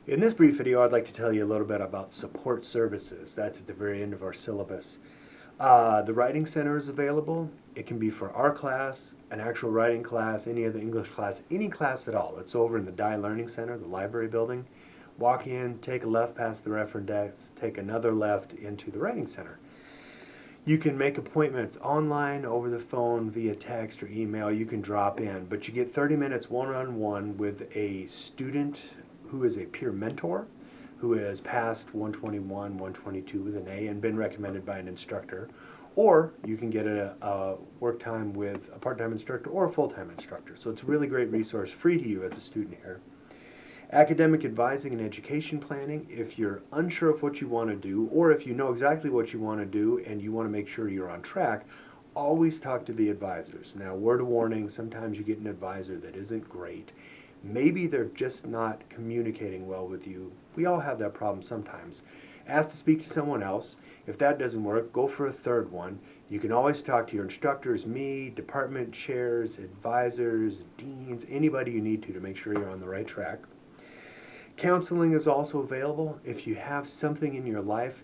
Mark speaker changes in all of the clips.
Speaker 1: In this brief video, I'd like to tell you a little bit about support services. That's at the very end of our syllabus. The Writing Center is available. It can be for our class, an actual writing class, any other English class, any class at all. It's over in the Dye Learning Center, the library building. Walk in, take a left past the reference desk, take another left into the Writing Center. You can make appointments online, over the phone, via text or email. You can drop in, but you get 30 minutes one-on-one with a student who is a peer mentor, who has passed 121, 122 with an A and been recommended by an instructor. Or you can get a work time with a part-time instructor or a full-time instructor. So it's a really great resource, free to you as a student here. Academic advising and education planning. If you're unsure of what you want to do, or if you know exactly what you want to do and you want to make sure you're on track, always talk to the advisors. Now, word of warning, sometimes you get an advisor that isn't great. Maybe they're just not communicating well with you. We all have that problem sometimes. Ask to speak to someone else. If that doesn't work, go for a third one. You can always talk to your instructors, me, department chairs, advisors, deans, anybody you need to make sure you're on the right track. Counseling is also available if you have something in your life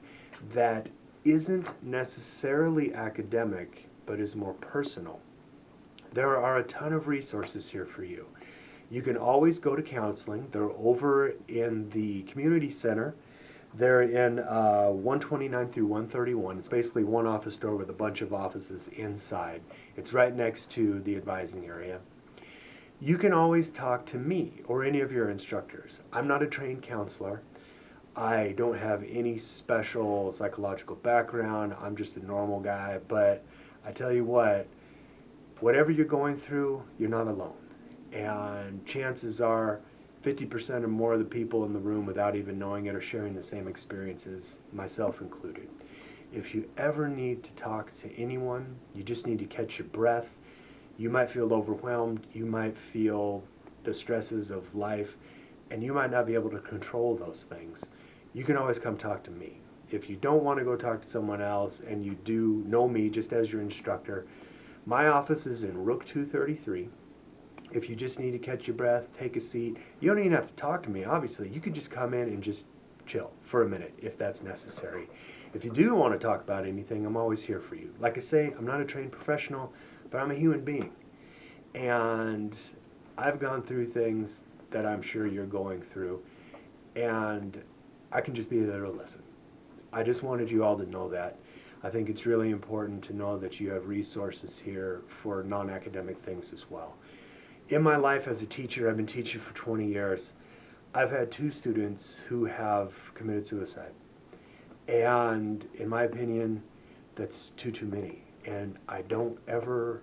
Speaker 1: that isn't necessarily academic but is more personal. There are a ton of resources here for you. You can always go to counseling. They're over in the community center. They're in 129 through 131. It's basically one office door with a bunch of offices inside. It's right next to the advising area. You can always talk to me or any of your instructors. I'm not a trained counselor. I don't have any special psychological background. I'm just a normal guy. But I tell you what, whatever you're going through, you're not alone. And chances are 50% or more of the people in the room, without even knowing it, are sharing the same experiences, myself included. If you ever need to talk to anyone, you just need to catch your breath. You might feel overwhelmed, you might feel the stresses of life, and you might not be able to control those things. You can always come talk to me. If you don't want to go talk to someone else and you do know me just as your instructor, my office is in Rook 233. If you just need to catch your breath, take a seat, you don't even have to talk to me, obviously. You could just come in and just chill for a minute if that's necessary. If you do want to talk about anything, I'm always here for you. Like I say, I'm not a trained professional, but I'm a human being. And I've gone through things that I'm sure you're going through, and I can just be there to listen. I just wanted you all to know that. I think it's really important to know that you have resources here for non-academic things as well. In my life as a teacher, I've been teaching for 20 years. I've had 2 students who have committed suicide. And in my opinion, that's too many. And I don't ever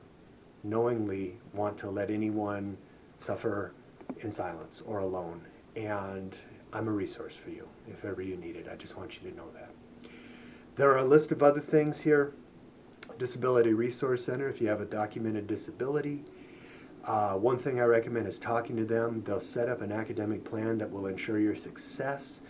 Speaker 1: knowingly want to let anyone suffer in silence or alone. And I'm a resource for you if ever you need it. I just want you to know that. There are a list of other things here. Disability Resource Center, if you have a documented disability. One thing I recommend is talking to them. They'll set up an academic plan that will ensure your success.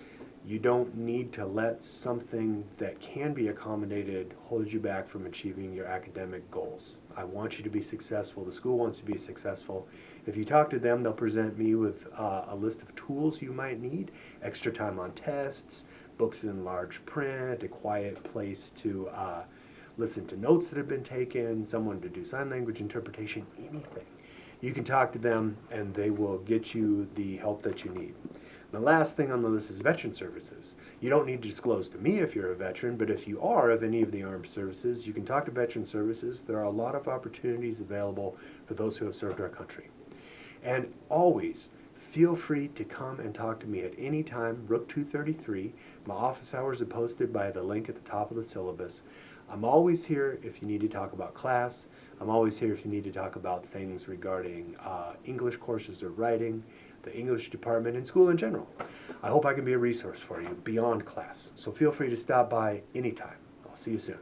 Speaker 1: You don't need to let something that can be accommodated hold you back from achieving your academic goals. I want you to be successful. The school wants you to be successful. If you talk to them, they'll present me with a list of tools you might need, extra time on tests, books in large print, a quiet place to listen to notes that have been taken, someone to do sign language interpretation, anything. You can talk to them and they will get you the help that you need. The last thing on the list is veteran services. You don't need to disclose to me if you're a veteran, but if you are of any of the armed services, you can talk to veteran services. There are a lot of opportunities available for those who have served our country. And always feel free to come and talk to me at any time, Rook 233. My office hours are posted by the link at the top of the syllabus. I'm always here if you need to talk about class. I'm always here if you need to talk about things regarding English courses or writing, the English department, and school in general. I hope I can be a resource for you beyond class. So feel free to stop by anytime. I'll see you soon.